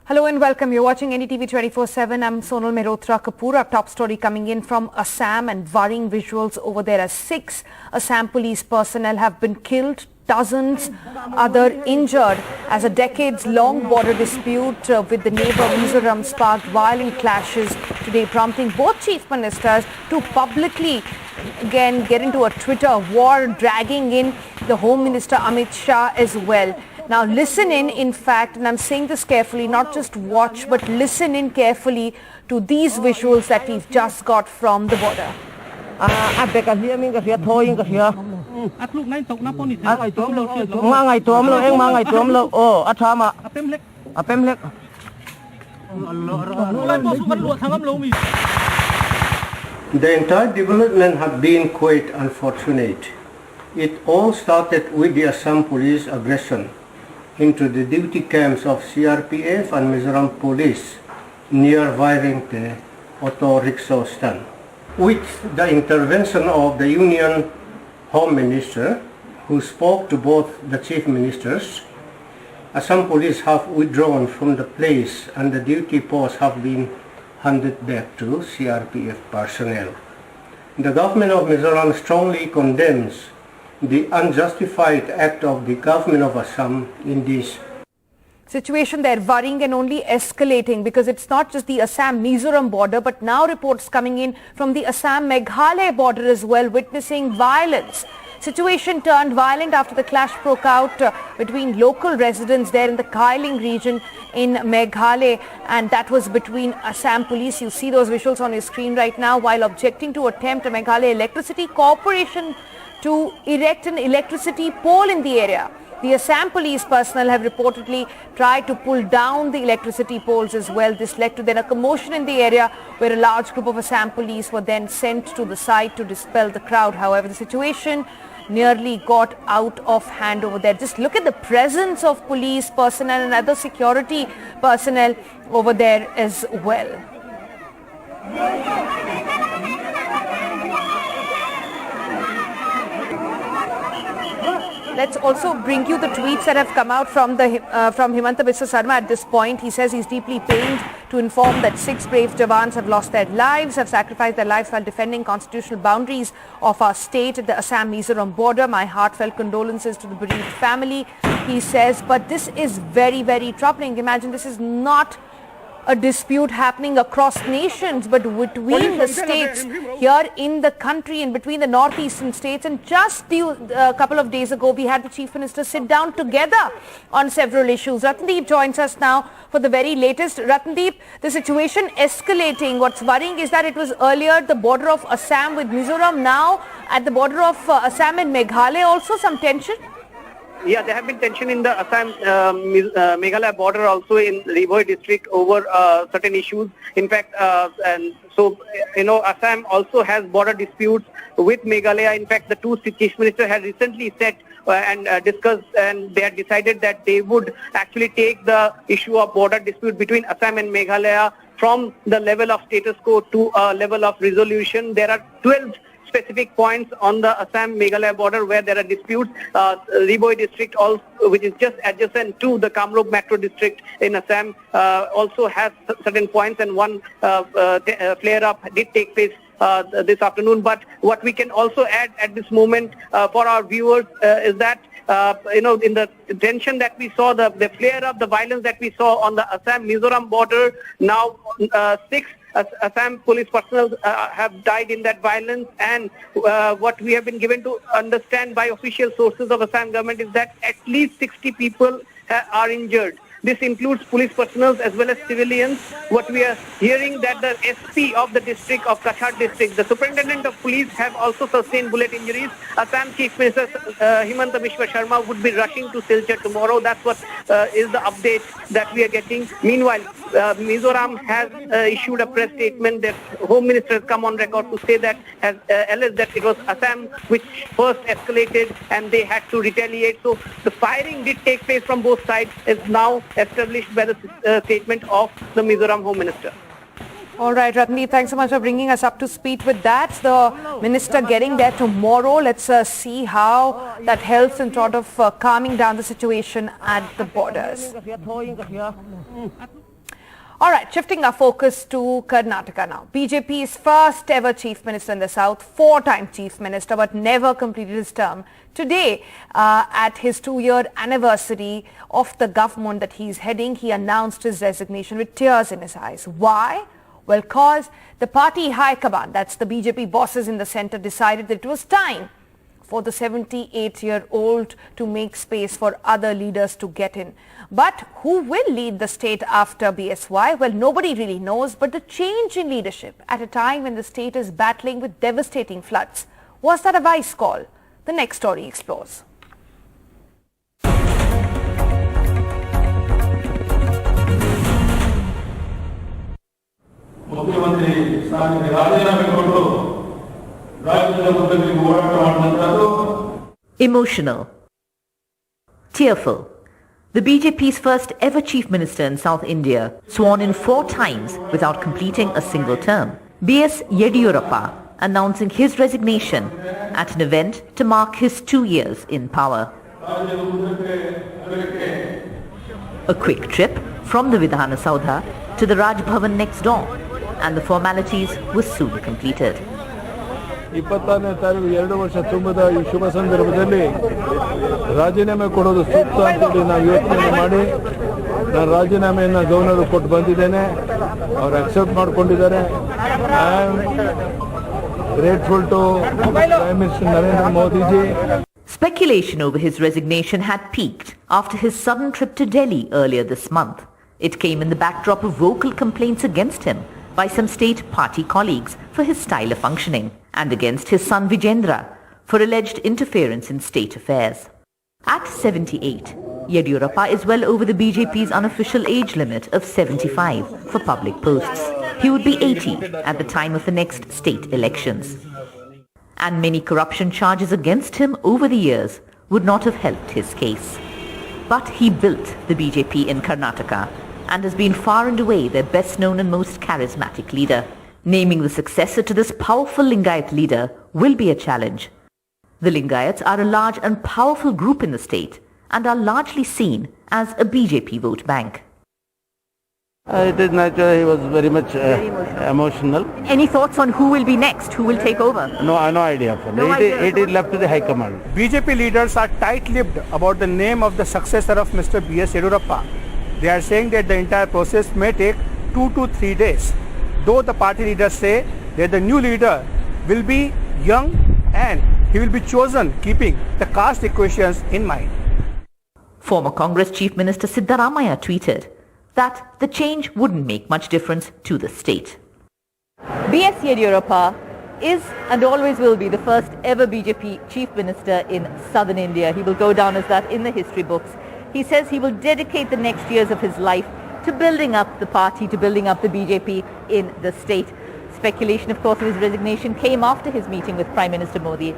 Hello and welcome. You're watching NDTV 24/7. I'm Sonal Mehrotra Kapoor. Our top story coming in from Assam and worrying visuals over there as 6 Assam police personnel have been killed, dozens other injured as a decades-long border dispute with the neighbor Mizoram sparked violent clashes today, prompting both chief ministers to publicly again get into a Twitter war, dragging in the Home Minister Amit Shah as well. Now listen in fact, and I'm saying this carefully, not just watch, but listen in carefully to these visuals that we've just got from the border. The entire development has been quite unfortunate. It all started with the Assam police aggression into the duty camps of CRPF and Mizoram police near Vairengte auto rickshaw stand. With the intervention of the Union Home Minister, who spoke to both the chief ministers, Assam police have withdrawn from the place and the duty posts have been handed back to CRPF personnel. The government of Mizoram strongly condemns the unjustified act of the government of Assam in this Situation there worrying and only escalating, because it's not just the Assam-Mizoram border, but now reports coming in from the Assam-Meghalaya border as well, witnessing violence. Situation turned violent after the clash broke out between local residents there in the Kailing region in Meghalaya, and that was between Assam police. You see those visuals on your screen right now, while objecting to attempt a Meghalaya Electricity Corporation to erect an electricity pole in the area. The Assam police personnel have reportedly tried to pull down the electricity poles as well. This led to then a commotion in the area, where a large group of Assam police were then sent to the site to dispel the crowd. However, the situation nearly got out of hand over there. Just look at the presence of police personnel and other security personnel over there as well. Let's also bring you the tweets that have come out from Himanta Biswa Sarma at this point. He says he's deeply pained to inform that 6 brave Jawans have lost their lives, have sacrificed their lives while defending constitutional boundaries of our state at the Assam-Mizoram border. My heartfelt condolences to the bereaved family, he says. But this is very, very troubling. Imagine this is not a dispute happening across nations, but between the states here in the country and between the northeastern states. And just a couple of days ago, we had the chief minister sit down together on several issues. Ratnadeep joins us now for the very latest. Ratnadeep, the situation escalating. What's worrying is that it was earlier the border of Assam with Mizoram. Now at the border of Assam and Meghalaya also some tension. Yeah, there have been tension in the Assam-Meghalaya border, also in Meera Bai district, over certain issues. In fact, and so, Assam also has border disputes with Meghalaya. In fact, the two chief ministers had recently set and discussed, and they had decided that they would actually take the issue of border dispute between Assam and Meghalaya from the level of status quo to a level of resolution. There are 12 specific points on the Assam-Meghalaya border where there are disputes. Meera Bai district, also, which is just adjacent to the Kamrup metro district in Assam, also has certain points, and one flare-up did take place this afternoon. But what we can also add at this moment for our viewers is that in the tension that we saw, the flare-up, the violence that we saw on the Assam-Mizoram border, now 6 Assam police personnel have died in that violence, and what we have been given to understand by official sources of Assam government is that at least 60 people are injured. This includes police personnel as well as civilians. What we are hearing that the SP of the district of Kachar district, the superintendent of police, have also sustained bullet injuries. Assam Chief Minister Himanta Biswa Sarma would be rushing to Silchar tomorrow. That's what is the update that we are getting. Meanwhile, Mizoram has issued a press statement. That Home Minister has come on record to say that, has alleged that it was Assam which first escalated and they had to retaliate. So the firing did take place from both sides, is now established by the statement of the Mizoram Home Minister. All right, Ratni, thanks so much for bringing us up to speed with that. The minister getting there tomorrow. Let's see how that helps in sort of calming down the situation at the borders. All right, shifting our focus to Karnataka now. BJP's first ever chief minister in the south, four-time chief minister, but never completed his term. Today, at his 2-year anniversary of the government that he's heading, he announced his resignation with tears in his eyes. Why? Well, cause the party high command, that's the BJP bosses in the centre, decided that it was time for the 78-year-old to make space for other leaders to get in. But who will lead the state after BSY? Well, nobody really knows, but the change in leadership at a time when the state is battling with devastating floods. Was that a wise call? The next story explores. Emotional, tearful. The BJP's first ever chief minister in South India, sworn in 4 times without completing a single term. B.S. Yediyurappa announcing his resignation at an event to mark his 2 years in power. A quick trip from the Vidhana Saudha to the Raj Bhavan next door, and the formalities were soon completed. 26ನೇ ತಾರೀಕು 2 ವರ್ಷ ತುಂಬದ ಈ ಶುಭ ಸಂದರ್ಭದಲ್ಲಿ ರಾಜೀನಾಮೆ ಕೊಡೋದು ಸೂಕ್ತ ಅಂತೇಳಿ ನಾವು ಯೋಚನೆ ಮಾಡಿ ನಾನು ರಾಜೀನಾಮೆಯನ್ನು ಗವರ್ನರ್ ಕೊಟ್ಟು ಬಂದಿದ್ದೇನೆ. ಅವರು ಅಕ್ಸೆಪ್ಟ್ ಮಾಡಿಕೊಂಡಿದ್ದಾರೆ. I am grateful to prime minister Narendra Modi ji. Speculation over his resignation had peaked after his sudden trip to Delhi earlier this month. It came in the backdrop of vocal complaints against him by some state party colleagues for his style of functioning, and against his son Vijendra for alleged interference in state affairs. At 78, Yediyurappa is well over the BJP's unofficial age limit of 75 for public posts. He would be 80 at the time of the next state elections. And many corruption charges against him over the years would not have helped his case. But he built the BJP in Karnataka and has been far and away their best known and most charismatic leader. Naming the successor to this powerful Lingayat leader will be a challenge. The Lingayats are a large and powerful group in the state and are largely seen as a BJP vote bank. It is natural. He was very much emotional. Any thoughts on who will be next? Who will take over? No idea. It is left to the High Command. BJP leaders are tight-lipped about the name of the successor of Mr. B.S. Yediyurappa. They are saying that the entire process may take 2 to 3 days. Though the party leaders say that the new leader will be young and he will be chosen keeping the caste equations in mind. Former Congress Chief Minister Siddaramaiah tweeted that the change wouldn't make much difference to the state. B.S. Yediyurappa is and always will be the first ever BJP Chief Minister in southern India. He will go down as that in the history books. He says he will dedicate the next years of his life to building up the party, to building up the BJP in the state. Speculation, of course, of his resignation came after his meeting with Prime Minister Modi,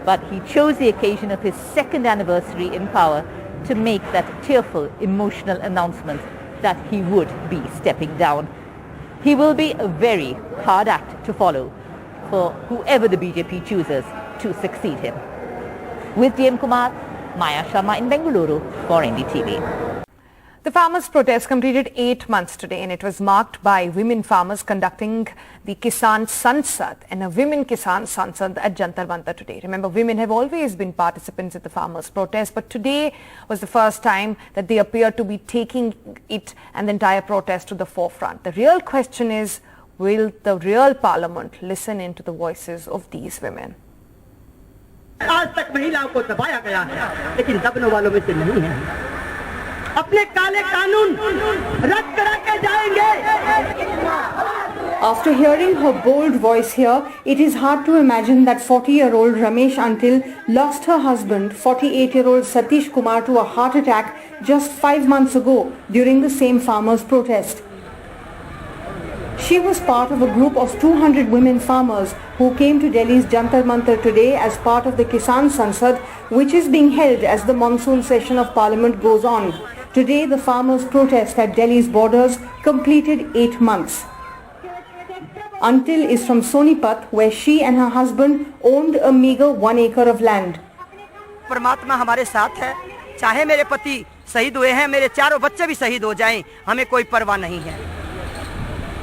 but he chose the occasion of his 2nd anniversary in power to make that tearful, emotional announcement that he would be stepping down. He will be a very hard act to follow for whoever the BJP chooses to succeed him. With DM Kumar, Maya Sharma in Bengaluru for NDTV. The farmers' protest completed 8 months today, and it was marked by women farmers conducting the Kisan Sansad and a women Kisan Sansad at Jantar Mantar today. Remember, women have always been participants in the farmers' protest, but today was the first time that they appear to be taking it and the entire protest to the forefront. The real question is, will the real parliament listen into the voices of these women? आज तक महिलाओं को दबाया गया है, लेकिन दबने वालों में से नहीं है। अपने काले कानून रद्द करा के जाएंगे। After hearing her bold voice here, it is hard to imagine that 40-year-old Ramesh Until lost her husband, 48-year-old Satish Kumar, to a heart attack just 5 months ago during the same farmers' protest. She was part of a group of 200 women farmers who came to Delhi's Jantar Mantar today as part of the Kisan Sansad, which is being held as the monsoon session of Parliament goes on. Today, the farmers' protest at Delhi's borders completed 8 months. Until is from Sonipat, where she and her husband owned a meager 1 acre of land. परमात्मा हमारे साथ है, चाहे मेरे पति शहीद हुए हैं, मेरे चारों बच्चे भी शहीद हो जाएं, हमें कोई परवाह नहीं है।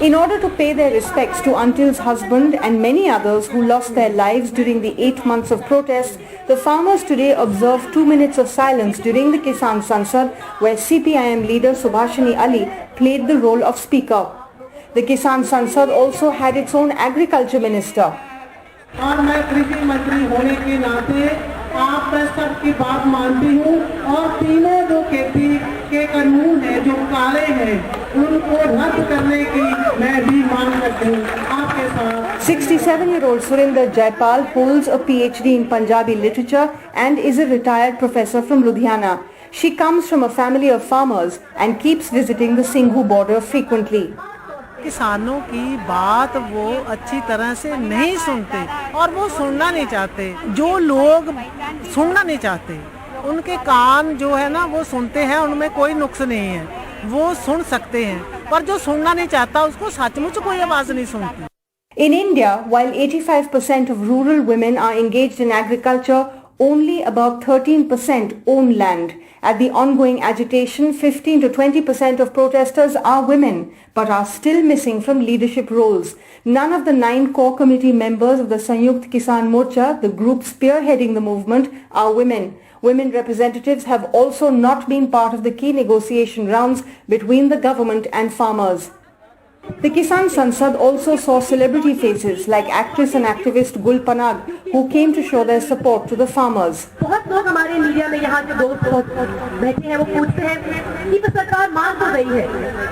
In order to pay their respects to Until's husband and many others who lost their lives during the 8 months of protests, the farmers today observed 2 minutes of silence during the Kisan Sansad, where CPIM leader Subhashini Ali played the role of speaker. The Kisan Sansad also had its own agriculture minister. और मैं कृषि मंत्री होने के नाते आप सबकी बात मानती हूँ और तीनों जो खेती के कानून है जो काले हैं उनको रद्द करने की मैं भी मांग करती हूँ आपके साथ। 67-year-old Surinder Jaipal holds a PhD in Punjabi literature and is a retired professor from Ludhiana. She comes from a family of farmers and keeps visiting the Singhu border frequently. किसानों की बात वो अच्छी तरह से नहीं सुनते और वो सुनना नहीं चाहते। जो लोग सुनना नहीं चाहते उनके कान जो है ना वो सुनते हैं, उनमें कोई नुक्स नहीं है, वो सुन सकते हैं, पर जो सुनना नहीं चाहता उसको सचमुच कोई आवाज नहीं सुनती। In India, while 85% of rural women are engaged in agriculture, only about 13% own land. At the ongoing agitation, 15 to 20% of protesters are women, but are still missing from leadership roles. None of the 9 core committee members of the Sanyukt Kisan Morcha, the group spearheading the movement, are women. Women representatives have also not been part of the key negotiation rounds between the government and farmers. The Kisan Sansad also saw celebrity faces like actress and activist Gul Panag, who came to show their support to the farmers. बहुत लोग हमारे media में यहाँ के दोस्त बैठे हैं, वो पूछते हैं कि सरकार मान तो रही है,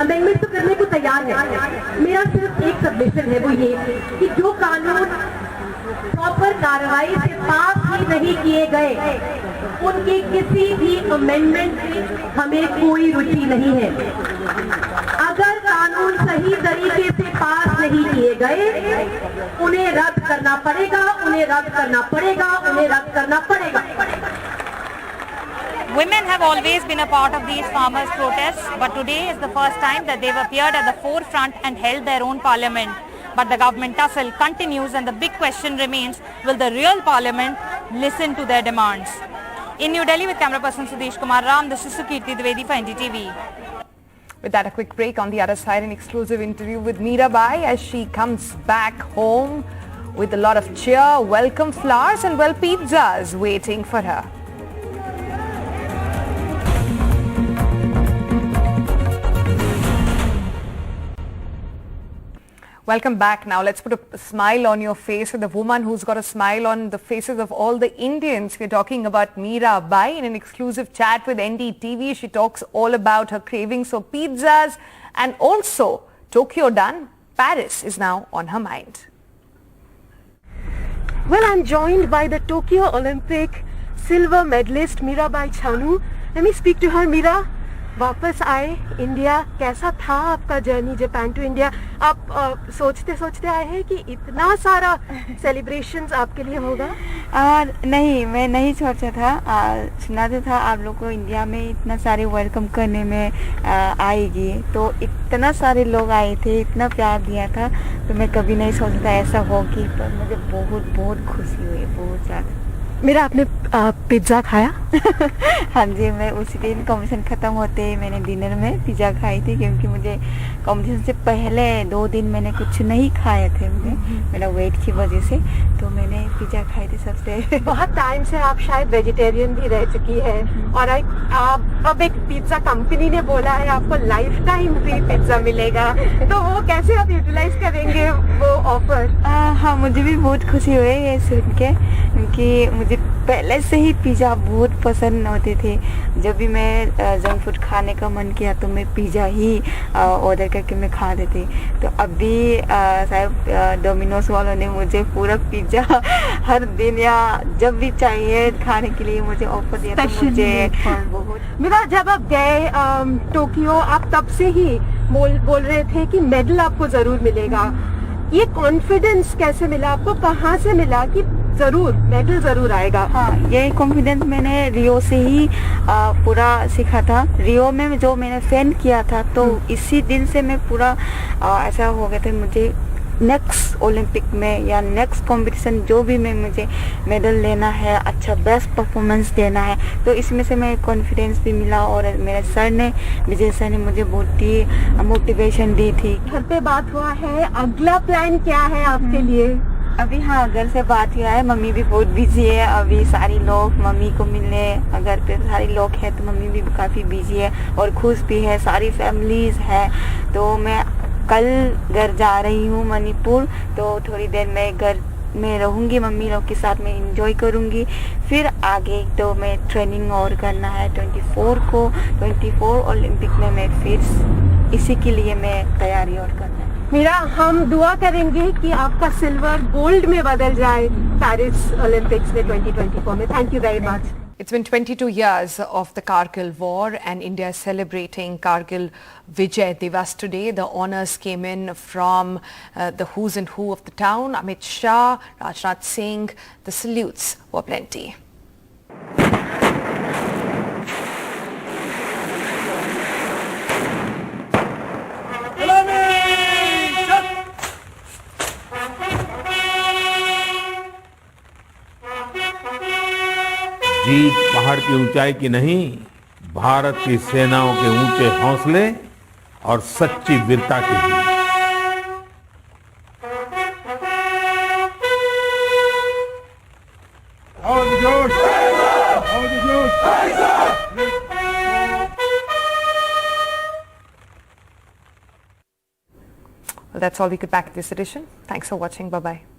अमेंडमेंट तो करने को तैयार है। मेरा सिर्फ एक सबमिशन है, वो ये कि जो कानून प्रॉपर कार्रवाई से पास ही नहीं किए गए, उनकी किसी भी अमेंडमेंट में हमें कोई रुचि नहीं है। अगर कानून सही तरीके से पास नहीं किए गए, उन्हें रद्द करना पड़ेगा, उन्हें रद्द करना पड़ेगा, उन्हें रद्द करना पड़ेगा। Women have always been a part of these farmers' protests, but today is the first time that they've appeared at the forefront and held their own parliament. But the government tussle continues, and the big question remains, will the real parliament listen to their demands? In New Delhi with camera person Sudesh Kumar Ram, this is Sukirti Dwivedi for NDTV. With that, a quick break. On the other side, an exclusive interview with Meera Bai as she comes back home with a lot of cheer, welcome flowers and, well, pizzas waiting for her. Welcome back. Now let's put a smile on your face with the woman who's got a smile on the faces of all the Indians. We're talking about Meera Bai in an exclusive chat with NDTV. She talks all about her cravings for pizzas and also Tokyo done. Paris is now on her mind. Well, I'm joined by the Tokyo Olympic silver medalist Meera Bai Chanu. Let me speak to her. Meera, वापस आए India, कैसा था आपका journey Japan to India? आप सोचते सोचते आए हैं कि इतना सारा सेलिब्रेशंस आपके लिए होगा? नहीं, मैं नहीं सोचा था। सुना तो था आप लोग को इंडिया में इतना सारे वेलकम करने में आएगी, तो इतना सारे लोग आए थे, इतना प्यार दिया था, तो मैं कभी नहीं सोचा था ऐसा होगी। पर मुझे बहुत बहुत खुशी हुई, बहुत ज़्यादा। मेरा आपने पिज्ज़ा खाया? हाँ जी, मैं उसी दिन कॉम्पिटिशन ख़त्म होते ही मैंने डिनर में पिज़्ज़ा खाई थी, क्योंकि मुझे कॉम्पिटिशन से पहले 2 दिन मैंने कुछ नहीं खाए थे, मेरा वेट की वजह से, तो मैंने पिज़्ज़ा खाई थी सबसे। बहुत टाइम से आप शायद वेजिटेरियन भी रह चुकी है और आप अब एक पिज़्ज़ा कंपनी ने बोला है आपको लाइफ टाइम फ्री पिज़्ज़ा मिलेगा, तो वो कैसे आप यूटिलाइज करेंगे वो ऑफर? हाँ, मुझे भी बहुत खुशी हुई ये सुन के, क्योंकि मुझे पहले से ही पिज़्ज़ा बहुत पसंद होते थे। जब भी मैं जंक फूड खाने का मन किया तो मैं पिज़्ज़ा ही ऑर्डर करके मैं खा देती। तो अभी शायद डोमिनोज वालों ने मुझे पूरा पिज़्ज़ा हर दिन या जब भी चाहिए खाने के लिए मुझे ऑफर दिया, तो मुझे बहुत। मेरा जब आप गए टोक्यो, आप तब से ही बोल रहे थे कि मेडल आपको ज़रूर मिलेगा। ये कॉन्फिडेंस कैसे मिला आपको, कहाँ से मिला कि जरूर मेडल जरूर आएगा? हाँ, ये कॉन्फिडेंस मैंने रियो से ही पूरा सीखा था। रियो में जो मैंने फेंट किया था, तो इसी दिन से मैं पूरा ऐसा हो गया था, मुझे नेक्स्ट ओलंपिक में या नेक्स्ट कंपटीशन जो भी में मुझे मेडल लेना है, अच्छा बेस्ट परफॉर्मेंस देना है, तो इसमें से मैं कॉन्फिडेंस भी मिला और मेरे सर ने, विजय सर ने मुझे बहुत ही मोटिवेशन दी थी। घर पे बात हुआ है, अगला प्लान क्या है आपके लिए? अभी हाँ, घर से बात हुआ है, मम्मी भी बहुत बिजी है, अभी सारी लोग मम्मी को मिलने घर पे सारे लोग हैं, तो मम्मी भी काफ़ी बिजी है और खुश भी है, सारी फैमिलीज है। तो मैं कल घर जा रही हूँ मणिपुर, तो थोड़ी देर मैं घर में रहूँगी, मम्मी लोग के साथ में इंजॉय करूँगी। फिर आगे तो मैं ट्रेनिंग और करना है 24 ओलंपिक में मैं फिर इसी के लिए मैं तैयारी और करना है। मीरा, हम दुआ करेंगे कि आपका सिल्वर गोल्ड में बदल जाए पेरिस ओलंपिक्स में 2024 में। Thank you very much. It's been 22 years of the Kargil war and India is celebrating Kargil Vijay Divas today. The honours came in from the who's and who of the town. Amit Shah, Rajnath Singh, the salutes were plenty. जीत पहाड़ की ऊंचाई की नहीं, भारत की सेनाओं के ऊंचे हौसले और सच्ची वीरता की थी। Well, that's all we could pack this edition. Thanks for watching. Bye-bye.